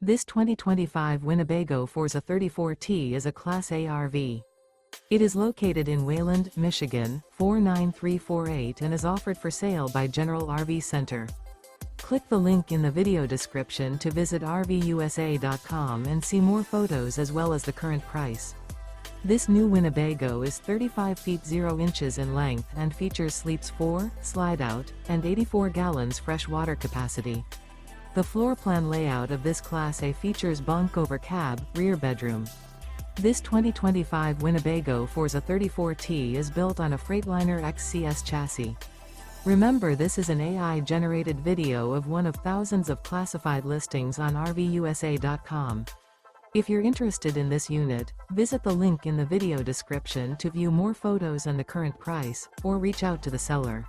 This 2025 Winnebago Forza 34T is a Class A RV. It is located in Wayland, Michigan, 49348 and is offered for sale by General RV Center. Click the link in the video description to visit RVUSA.com and see more photos as well as the current price. This new Winnebago is 35 feet 0 inches in length and features sleeps 4, Slideout, and 84 gallons fresh water capacity. The floor plan layout of this Class A features bunk over cab, rear bedroom. This 2025 Winnebago Forza 34T is built on a Freightliner XCS chassis. Remember, this is an AI-generated video of one of thousands of classified listings on RVUSA.com. If you're interested in this unit, visit the link in the video description to view more photos and the current price, or reach out to the seller.